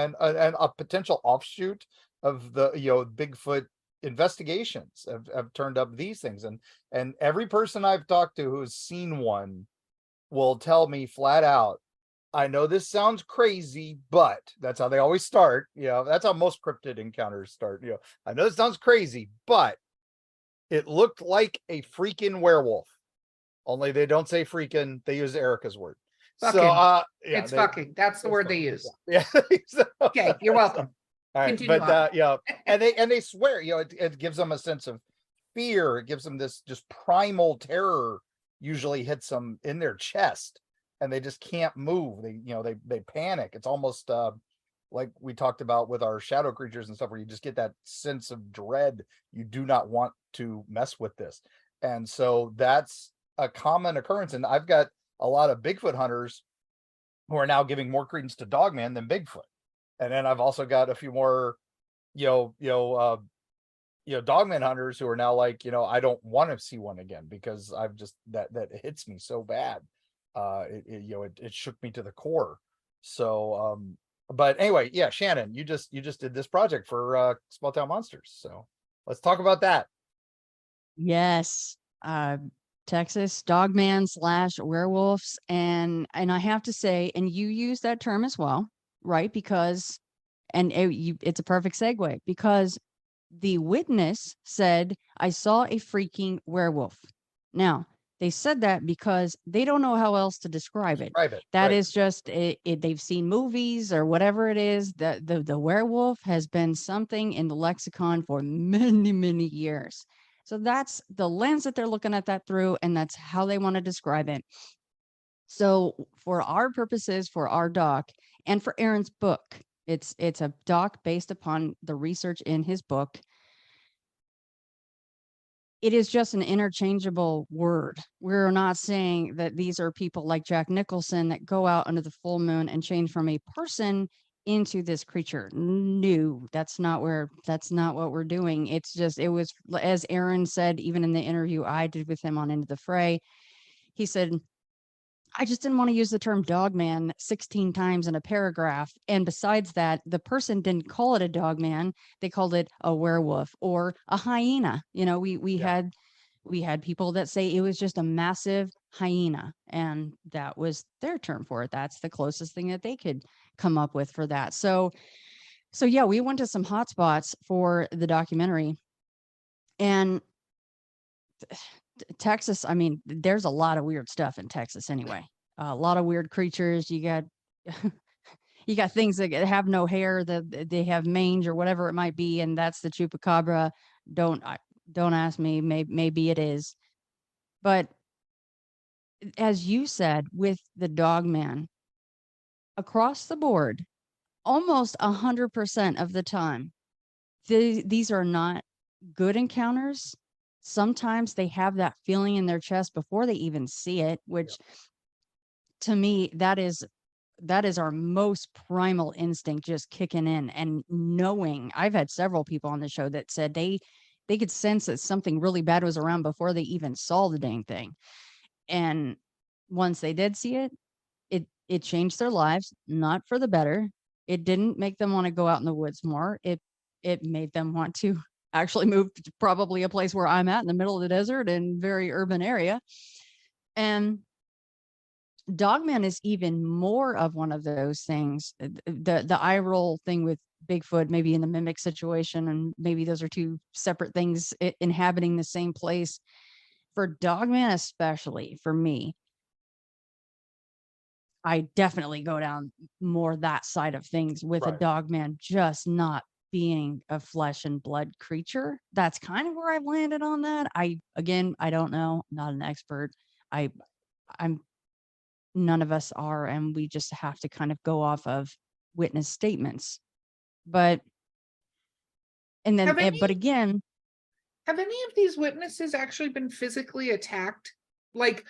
potential offshoot of the Bigfoot investigations have turned up these things, and every person I've talked to who's seen one will tell me flat out, I know this sounds crazy, but that's how they always start. That's how most cryptid encounters start. I know this sounds crazy, but it looked like a freaking werewolf. Only they don't say freaking, they use Erika's word. Fucking. So It's fucking. That's the word they use. Yeah. So, Okay, you're welcome. all right, Continue but and they swear, it gives them a sense of fear. It gives them this just primal terror, usually hits them in their chest, and they just can't move. They panic. It's almost like we talked about with our shadow creatures and stuff, where you just get that sense of dread. You do not want to mess with this. And so that's a common occurrence. And I've got a lot of Bigfoot hunters who are now giving more credence to Dogman than Bigfoot. And then I've also got a few more, Dogman hunters who are now like, I don't want to see one again, because I've just, that hits me so bad. It shook me to the core. So, But anyway, yeah, Shannon, you just did this project for Small Town Monsters, so let's talk about that. Yes. Texas dogman / werewolves. And I have to say, and you use that term as well, right? Because, and it's a perfect segue, because the witness said, I saw a freaking werewolf. Now, they said that because they don't know how else to describe it. That right. is just they've seen movies or whatever it is. The werewolf has been something in the lexicon for many, many years. So that's the lens that they're looking at that through, and that's how they want to describe it. So for our purposes, for our doc, and for Aaron's book, it's a doc based upon the research in his book. It is just an interchangeable word. We're not saying that these are people like Jack Nicholson that go out under the full moon and change from a person into this creature. No, that's not what we're doing. It's just, it was, as Aaron said, even in the interview I did with him on Into the Fray, he said, I just didn't want to use the term dogman 16 times in a paragraph. And besides that, the person didn't call it a dogman. They called it a werewolf or a hyena. You know, we had people that say it was just a massive hyena, and that was their term for it. That's the closest thing that they could come up with for that. So yeah, we went to some hot spots for the documentary. And Texas, I mean, there's a lot of weird stuff in Texas anyway. A lot of weird creatures. You got you got things that have no hair, that they have mange or whatever it might be, and that's the chupacabra. Don't ask me. Maybe it is. But as you said, with the dogman, across the board, almost 100% of the time, these are not good encounters. Sometimes they have that feeling in their chest before they even see it, which to me, that is our most primal instinct just kicking in and knowing. I've had several people on the show that said they could sense that something really bad was around before they even saw the dang thing. And once they did see it, it changed their lives, not for the better. It didn't make them want to go out in the woods more. It made them want to actually move to probably a place where I'm at in the middle of the desert in very urban area. And Dogman is even more of one of those things. The eye roll thing with Bigfoot, maybe in the mimic situation, and maybe those are two separate things inhabiting the same place. For Dogman, especially for me, I definitely go down more that side of things with a dogman just not being a flesh and blood creature. That's kind of where I've landed on that. I don't know, not an expert. I'm none of us are, and we just have to kind of go off of witness statements. But again, have any of these witnesses actually been physically attacked? Like,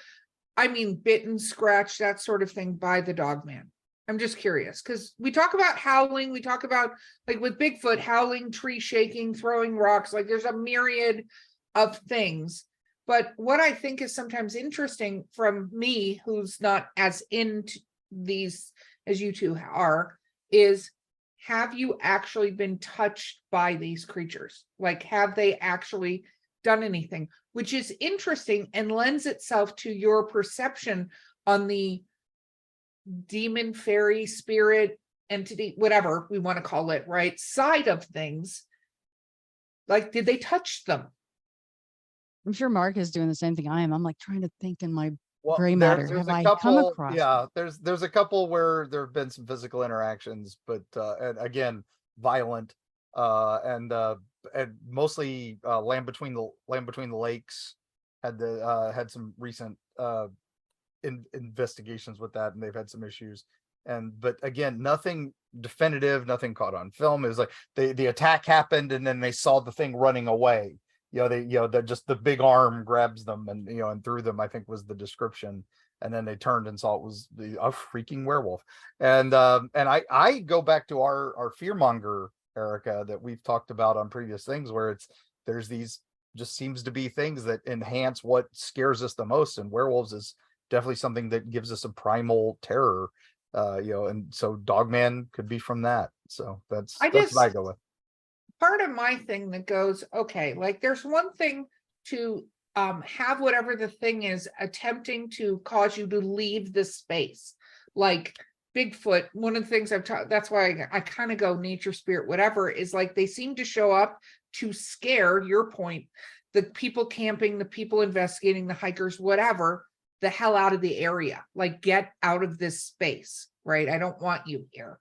I mean, bitten, scratched, that sort of thing by the dogman? I'm just curious, because we talk about howling, we talk about, like with Bigfoot, howling, tree shaking, throwing rocks, like there's a myriad of things. But what I think is sometimes interesting from me, who's not as into these as you two are, is have you actually been touched by these creatures? Like, have they actually done anything? Which is interesting and lends itself to your perception on the demon, fairy, spirit, entity, whatever we want to call it, right, side of things. Like, did they touch them? I'm sure Mark is doing the same thing I am. I'm like trying to think in my gray There's matter. Have a I couple, come across? Yeah, there's a couple where there have been some physical interactions, but and again, violent, and mostly Land Between the Lakes had some recent investigations with that, and they've had some issues. But again, nothing definitive, nothing caught on film. It was like the attack happened, and then they saw the thing running away. Just the big arm grabs them and and threw them, I think was the description. And then they turned and saw it was a freaking werewolf. And I go back to our fearmonger, Erika, that we've talked about on previous things, where there's these just seems to be things that enhance what scares us the most. And werewolves is definitely something that gives us a primal terror. and so Dogman could be from that. So that's I what I just, go with. part of my thing that goes, okay, like there's one thing to have whatever the thing is attempting to cause you to leave the space. Like Bigfoot, one of the things I've taught, that's why I kind of go nature, spirit, whatever, is like they seem to show up to scare, your point, the people camping, the people investigating, the hikers, whatever, the hell out of the area. Like, get out of this space, right? I don't want you here.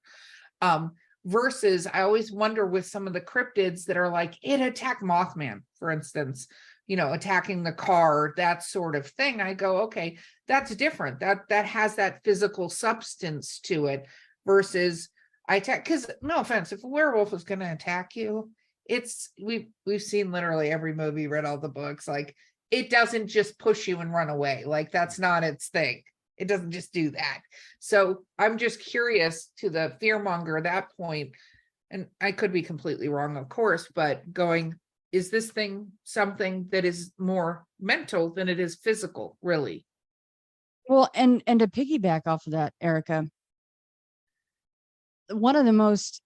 Versus I always wonder with some of the cryptids that are like, it attacked Mothman, for instance, attacking the car, that sort of thing. I go, okay, that's different. That has that physical substance to it versus I attack, because no offense, if a werewolf is going to attack you, we've seen literally every movie, read all the books, like it doesn't just push you and run away. Like that's not its thing. It doesn't just do that. So I'm just curious to the fearmonger at that point, and I could be completely wrong, of course, but going, is this thing something that is more mental than it is physical, really? Well, and to piggyback off of that, Erica, one of the most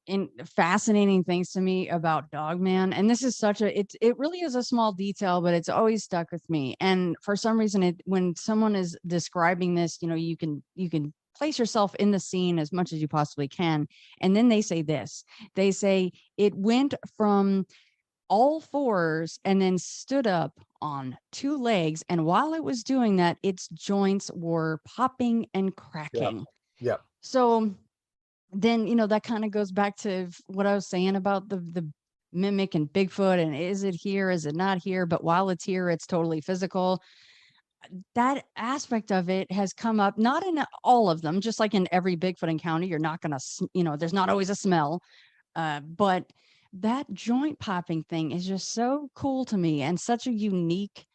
fascinating things to me about Dogman, and this is it really is a small detail, but it's always stuck with me. And for some reason, when someone is describing this, you can place yourself in the scene as much as you possibly can. And then they say this, they say it went from all fours and then stood up on two legs. And while it was doing that, its joints were popping and cracking. Yeah. So then, that kind of goes back to what I was saying about the mimic and Bigfoot, and is it here? Is it not here? But while it's here, it's totally physical. That aspect of it has come up, not in all of them, just like in every Bigfoot encounter, you're not going to, there's not always a smell. But that joint popping thing is just so cool to me and such a unique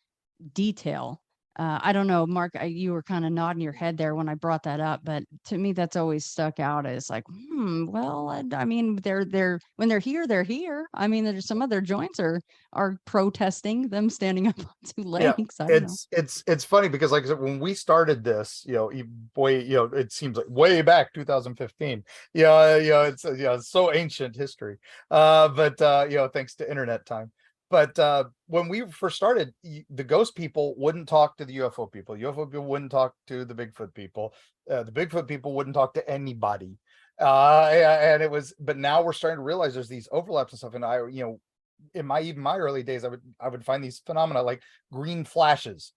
detail. I don't know, Mark, you were kind of nodding your head there when I brought that up, but to me, that's always stuck out as like, well, I mean, when they're here. I mean, there's some of their joints are protesting them standing up on two legs. I don't know. It's funny because like I said, when we started this, it seems like way back 2015. It's so ancient history. But thanks to internet time. But when we first started, the ghost people wouldn't talk to the UFO people. UFO people wouldn't talk to the Bigfoot people. The Bigfoot people wouldn't talk to anybody. And it was, but now we're starting to realize there's these overlaps and stuff. And in my early days, I would find these phenomena like green flashes.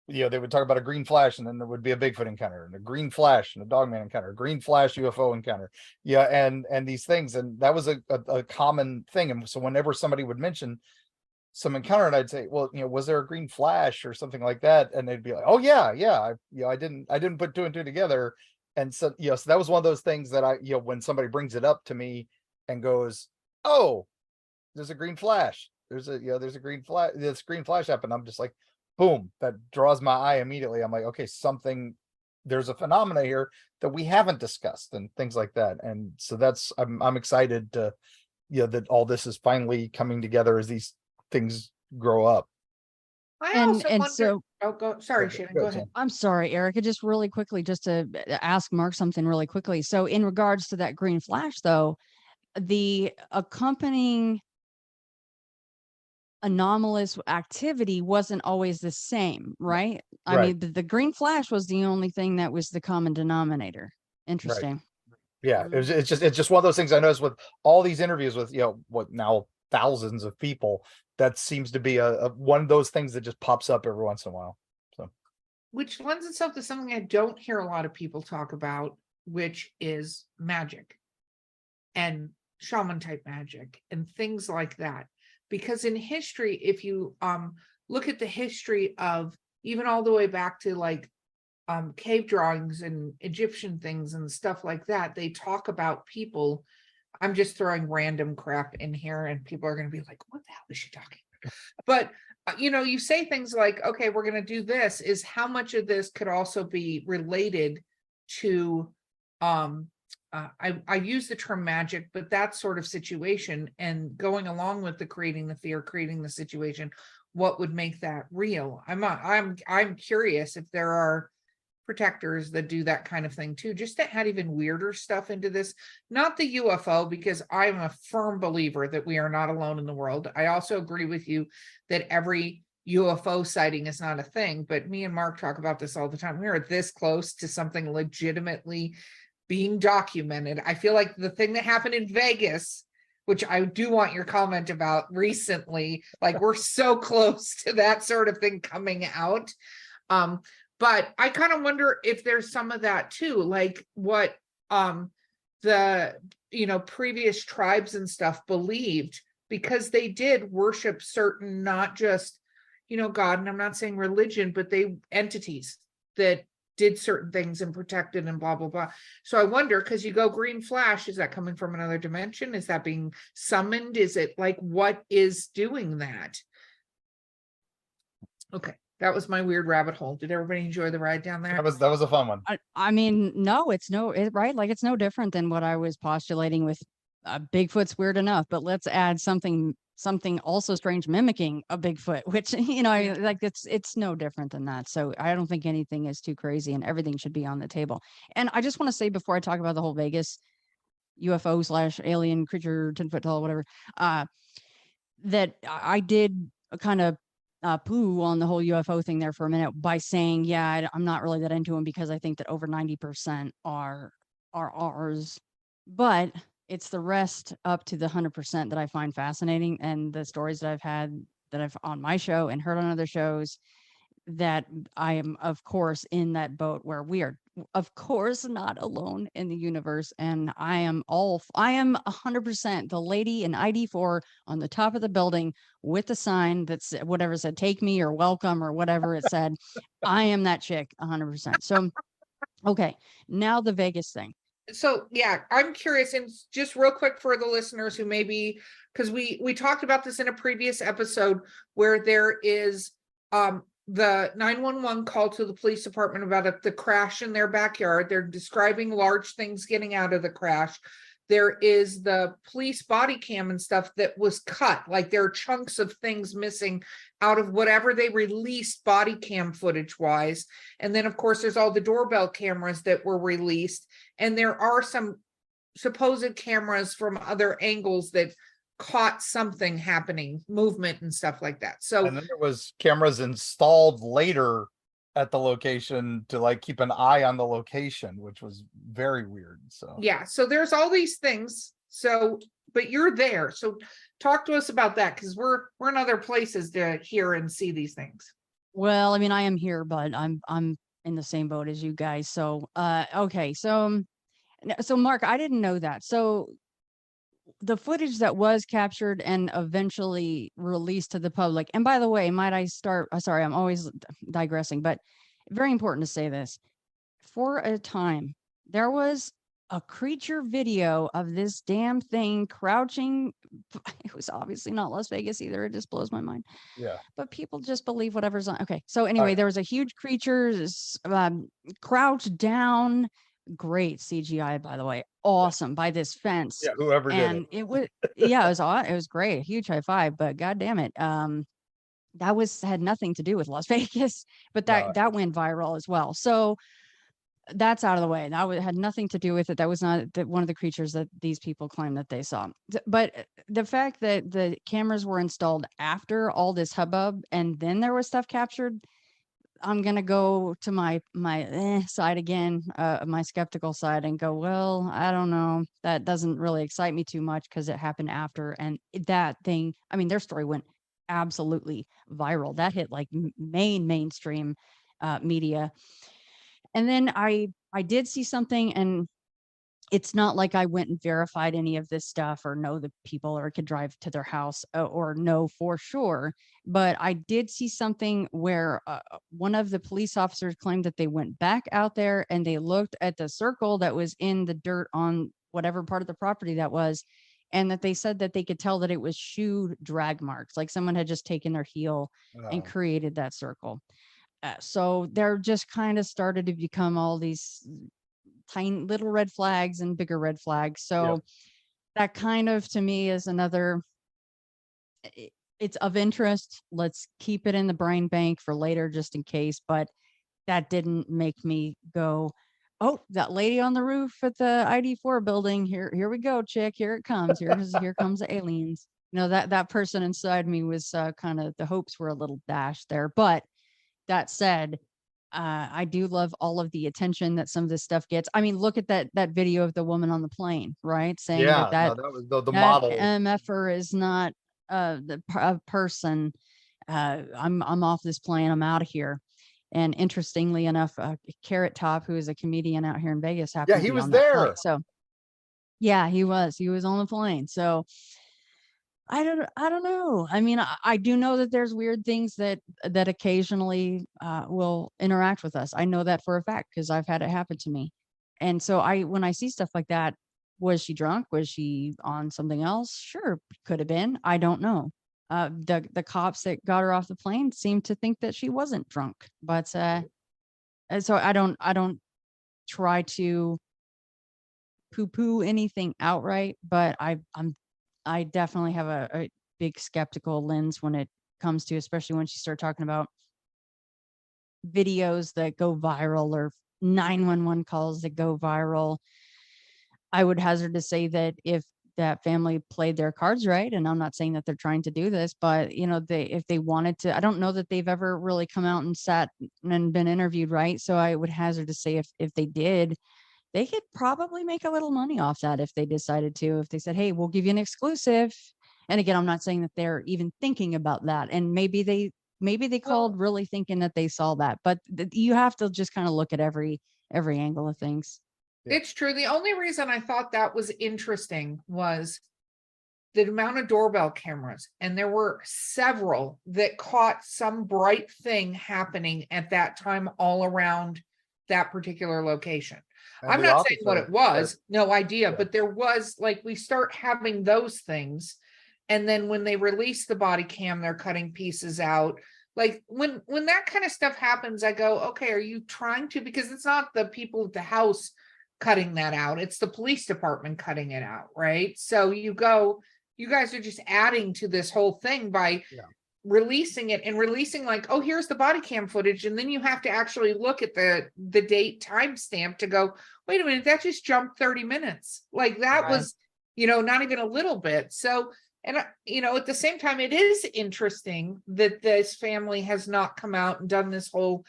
They would talk about a green flash, and then there would be a Bigfoot encounter, and a green flash, and a Dogman encounter, a green flash UFO encounter. And these things, and that was a common thing. And so whenever somebody would mention some encounter, and I'd say, well, was there a green flash or something like that? And they'd be like, oh yeah. I didn't put two and two together. And so, so that was one of those things that when somebody brings it up to me and goes, oh, there's a green flash. There's a green flash. This green flash happened. I'm just like, boom, that draws my eye immediately. I'm like, okay, there's a phenomena here that we haven't discussed and things like that. And so I'm excited to, that all this is finally coming together as these things grow up. I also wonder, so sorry, Shannon, go ahead. I'm sorry, Erica, just really quickly, just to ask Mark something really quickly. So in regards to that green flash, though, the accompanying anomalous activity wasn't always the same, right? I mean, the green flash was the only thing that was the common denominator. Interesting. Right. Yeah, it's just one of those things I noticed with all these interviews with what now thousands of people. That seems to be a one of those things that just pops up every once in a while. So, which lends itself to something I don't hear a lot of people talk about, which is magic and shaman type magic and things like that. Because in history, if you look at the history of even all the way back to like cave drawings and Egyptian things and stuff like that, they talk about people. I'm just throwing random crap in here and people are going to be like, what the hell is she talking about? But, you say things like, okay, we're going to do this. Is how much of this could also be related to, I use the term magic, but that sort of situation and going along with the creating the fear, creating the situation, what would make that real? I'm curious if there are protectors that do that kind of thing too, just to add even weirder stuff into this. Not the UFO, because I'm a firm believer that we are not alone in the world. I also agree with you that every UFO sighting is not a thing, but me and Mark talk about this all the time. We are this close to something legitimately being documented. I feel like the thing that happened in Vegas, which I do want your comment about recently, like we're so close to that sort of thing coming out. But I kind of wonder if there's some of that too, like what the previous tribes and stuff believed, because they did worship certain, not just God, and I'm not saying religion, but they entities that did certain things and protected and blah blah blah. So I wonder, because you go green flash, is that coming from another dimension? Is that being summoned? Is it like, what is doing that? Okay. That was my weird rabbit hole. Did everybody enjoy the ride down there? That was a fun one. I mean, no, right. Like it's no different than what I was postulating with Bigfoot's weird enough, but let's add something also strange mimicking a Bigfoot, which, like it's no different than that. So I don't think anything is too crazy and everything should be on the table. And I just want to say, before I talk about the whole Vegas UFO / alien creature, 10 foot tall, whatever, that I did kind of poo on the whole UFO thing there for a minute by saying, yeah, I'm not really that into them, because I think that over 90% are ours, but it's the rest up to the 100% that I find fascinating. And the stories that I've had, that I've on my show and heard on other shows, that I am, of course, in that boat where we are, of course, not alone in the universe. And I am 100% the lady in ID4 on the top of the building with the sign that's whatever said, take me or welcome or whatever it said. I am that chick 100%. So, okay, now the Vegas thing. So yeah, I'm curious, and just real quick for the listeners who maybe, because we talked about this in a previous episode, where there is the 911 call to the police department about the crash in their backyard. They're describing large things getting out of the crash. There is the police body cam and stuff that was cut, like there are chunks of things missing out of whatever they released body cam footage wise. And then of course there's all the doorbell cameras that were released, and there are some supposed cameras from other angles that caught something happening, movement and stuff like that. So, and then there was cameras installed later at the location to like keep an eye on the location, which was very weird. So yeah, so there's all these things. So, but you're there. So talk to us about that, because we're in other places to hear and see these things. Well, I mean, I am here, but I'm in the same boat as you guys. So okay. So Mark, I didn't know that. So the footage that was captured and eventually released to the public, and by the way, might I start, sorry, I'm always digressing, but very important to say this. For a time, there was a creature video of this damn thing crouching. It was obviously not Las Vegas either. It just blows my mind. yeah, But people just believe whatever's on. Okay. So anyway, there was a huge creature crouched down. Great CGI, by the way. Awesome, by this fence. yeah, whoever did And it was, yeah, it was great. A huge high five, but God damn it. That had nothing to do with Las Vegas, but that went viral as well. So that's out of the way. That had nothing to do with it. That was not one of the creatures that these people claim that they saw. But the fact that the cameras were installed after all this hubbub and then there was stuff captured, I'm going to go to my side again, my skeptical side, and go, well, I don't know. That doesn't really excite me too much because it happened after. And that thing, I mean, their story went absolutely viral. That hit like mainstream media. And then I did see something, and it's not like I went and verified any of this stuff or know the people or could drive to their house or know for sure. But I did see something where one of the police officers claimed that they went back out there and they looked at the circle that was in the dirt on whatever part of the property that was, and that they said that they could tell that it was shoe drag marks, like someone had just taken their heel and created that circle. So there just kind of started to become all these tiny little red flags and bigger red flags. So that kind of, to me, is another, it's of interest. Let's keep it in the brain bank for later, just in case. But that didn't make me go, oh, that lady on the roof at the ID4 building, here we go, chick, here it comes, here comes the aliens. That person inside me was kind of, the hopes were a little dashed there. But that said, I do love all of the attention that some of this stuff gets. I mean, look at that video of the woman on the plane, right? Saying Yeah, that no, that was the that model. MFer is not a person. I'm off this plane. I'm out of here. And interestingly enough, Carrot Top, who is a comedian out here in Vegas, happened Yeah, to he be was on that flight. there. So yeah, he was on the plane. So I don't know. I mean, I do know that there's weird things that occasionally will interact with us. I know that for a fact because I've had it happen to me. And so when I see stuff like that, was she drunk? Was she on something else? Sure, could have been. I don't know. The cops that got her off the plane seemed to think that she wasn't drunk, but and so I don't try to poo-poo anything outright, but I definitely have a big skeptical lens when it comes to, especially when she started talking about videos that go viral or 911 calls that go viral. I would hazard to say that if that family played their cards right, and I'm not saying that they're trying to do this, but if they wanted to, I don't know that they've ever really come out and sat and been interviewed, right? So I would hazard to say if they did, they could probably make a little money off that if they decided to, if they said, hey, we'll give you an exclusive. And again, I'm not saying that they're even thinking about that. And maybe they called really thinking that they saw that, but you have to just kind of look at every angle of things. Yeah. It's true. The only reason I thought that was interesting was the amount of doorbell cameras, and there were several that caught some bright thing happening at that time all around that particular location. And I'm the not saying what it was, officer- no idea, Yeah. but there was, like, we start having those things. And then when they release the body cam, they're cutting pieces out. Like when that kind of stuff happens, I go, okay, are you trying to, because it's not the people at the house cutting that out, it's the police department cutting it out, right? So you guys are just adding to this whole thing by releasing it and releasing, like, oh, here's the body cam footage, and then you have to actually look at the date timestamp to go, wait a minute, that just jumped 30 minutes. Like that was, not even a little bit. So, and at the same time, it is interesting that this family has not come out and done this whole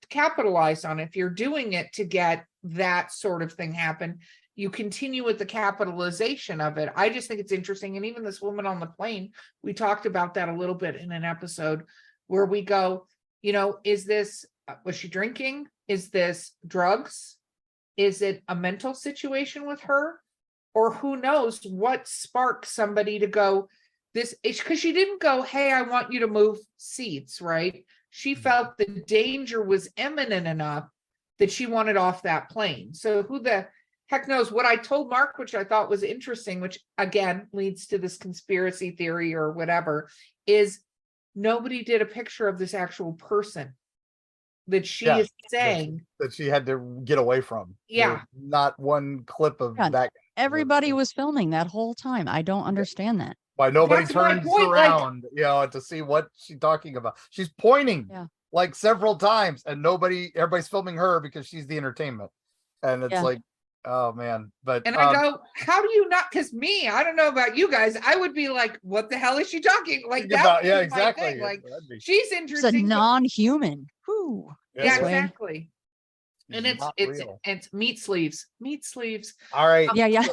capitalize on it. If you're doing it to get that sort of thing happen, you continue with the capitalization of it. I just think it's interesting. And even this woman on the plane, we talked about that a little bit in an episode where we go, is this, was she drinking? Is this drugs? Is it a mental situation with her? Or who knows what sparked somebody to go this, because she didn't go, hey, I want you to move seats, right? She felt the danger was imminent enough that she wanted off that plane. So who the heck knows? What I told Mark, which I thought was interesting, which again leads to this conspiracy theory or whatever, is nobody did a picture of this actual person that she is saying that she had to get away from. Yeah. There's not one clip of that. Everybody was filming that whole time. I don't understand that. Why nobody That's my turns point, around, to see what she's talking about. She's pointing like several times, and everybody's filming her because she's the entertainment. And it's like, oh man. But and I go, how do you not? Because I don't know about you guys, I would be like, what the hell is she talking? Like that. Yeah, exactly. Like she's interesting. It's a non-human. Whew. Yeah, exactly. And real. it's meat sleeves. All right. Yeah.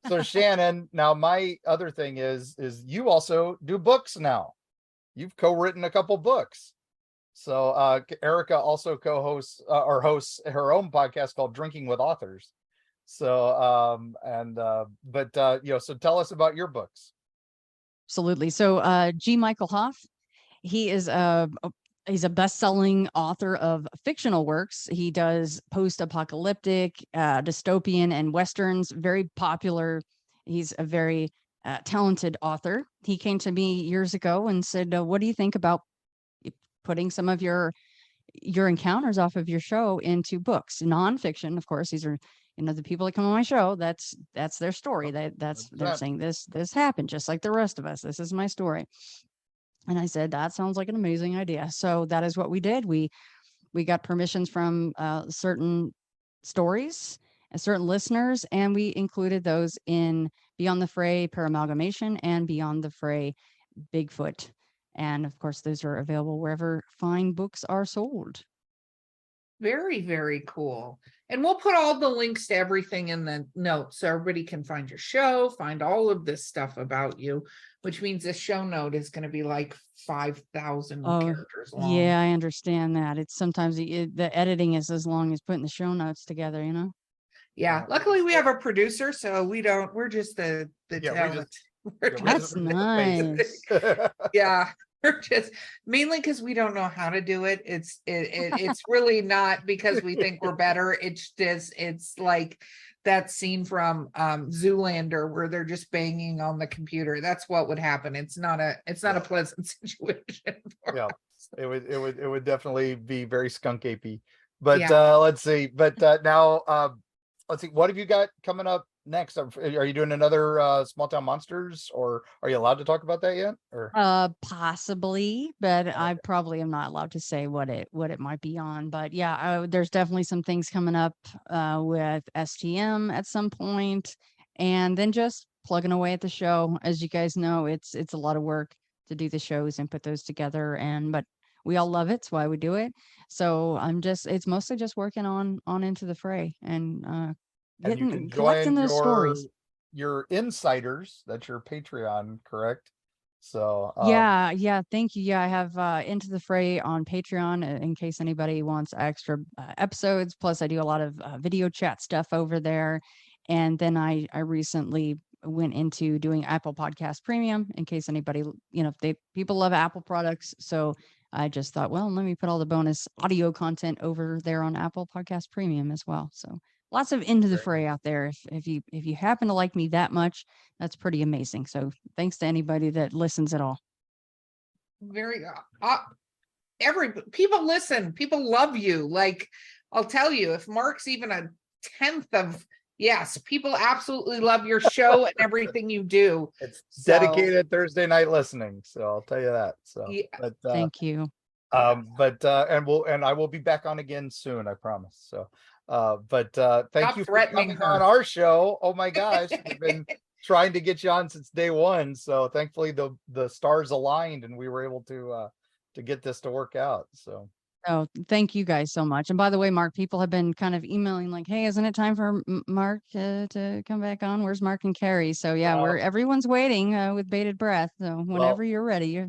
So Shannon, now my other thing is you also do books now. You've co-written a couple books. So Erika also co-hosts or hosts her own podcast called Drinking with Authors. So so tell us about your books. Absolutely. So G. Michael Hoff, he's a best-selling author of fictional works. He does post-apocalyptic, dystopian, and westerns. Very popular. He's a very talented author. He came to me years ago and said, "What do you think about putting some of your encounters off of your show into books, nonfiction?" Of course, these are the people that come on my show. That's their story. They're saying this happened just like the rest of us. This is my story. And I said, that sounds like an amazing idea. So that is what we did. We we got permissions from certain stories and certain listeners, and we included those in Beyond the Fray Paramalgamation and Beyond the Fray Bigfoot. And of course, those are available wherever fine books are sold. Very, very cool. And we'll put all the links to everything in the notes so everybody can find your show, find all of this stuff about you, which means the show note is going to be like 5,000 characters long. Yeah, I understand that. It's sometimes the editing is as long as putting the show notes together, you know? Yeah. Luckily we have a producer, so we're just the talent. That's nice. Yeah. We're just mainly because we don't know how to do it. It's really not because we think we're better. It's like that scene from Zoolander where they're just banging on the computer. That's what would happen. It's not a pleasant situation. Yeah, it would definitely be very skunk apey. But Yeah. let's see. But now let's see. What have you got coming up next? Are you doing another Small Town Monsters, or are you allowed to talk about that yet? Or Possibly, but I probably am not allowed to say what it might be on. But yeah, there's definitely some things coming up with STM at some point, and then just plugging away at the show. As you guys know, it's a lot of work to do the shows and put those together, but we all love it. It's why we do it. So it's mostly just working on Into the Fray and and you can collecting join those stories. your insiders. That's your Patreon, correct? So yeah, thank you. Yeah, I have Into the Fray on Patreon in case anybody wants extra episodes. Plus, I do a lot of video chat stuff over there. And then I recently went into doing Apple Podcast Premium in case anybody, people love Apple products. So I just thought, well, let me put all the bonus audio content over there on Apple Podcast Premium as well. So lots of Into the Fray out there. If you happen to like me that much, that's pretty amazing. So thanks to anybody that listens at all. Very people listen. People love you. Like, I'll tell you, if Mark's even a 10th of yes, people absolutely love your show and everything you do. It's dedicated Thursday night listening. So I'll tell you that. So yeah. But, thank you. And I will be back on again soon, I promise. So thank you for coming on our show. Oh my gosh, we've been trying to get you on since day one. So thankfully the stars aligned and we were able to get this to work out. So oh, thank you guys so much. And by the way, Mark, people have been kind of emailing like, hey, isn't it time for Mark to come back on? Where's Mark and Carrie? So yeah, everyone's waiting with bated breath. So whenever you're ready,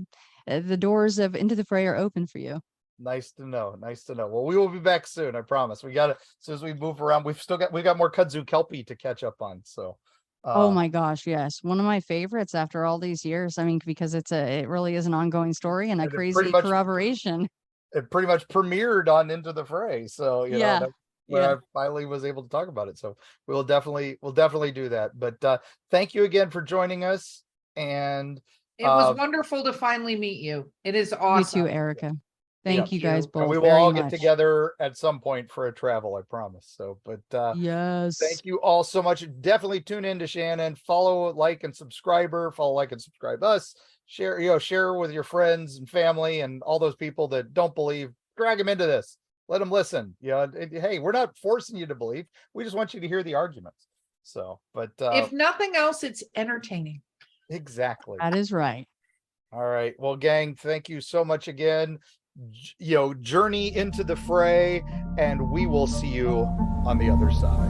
the doors of Into the Fray are open for you. Nice to know. Well, we will be back soon. I promise. We got to, as soon as we move around, we've got more kudzu kelpie to catch up on. So oh my gosh, yes, one of my favorites after all these years. I mean, because it really is an ongoing story and a crazy corroboration. It pretty much premiered on Into the Fray, so that's where I finally was able to talk about it. So we'll definitely do that. But thank you again for joining us, and it was wonderful to finally meet you. It is awesome. You too, Erika. Thank you guys both. And we will all get together at some point for a travel, I promise. So, but yes, thank you all so much. Definitely tune in to Shannon. Follow, like, and subscribe her. Follow, like, and subscribe us. Share with your friends and family and all those people that don't believe. Drag them into this. Let them listen. Hey, we're not forcing you to believe. We just want you to hear the arguments. So, but if nothing else, it's entertaining. Exactly. That is right. All right. Well, gang, thank you so much again. Journey into the fray, and we will see you on the other side.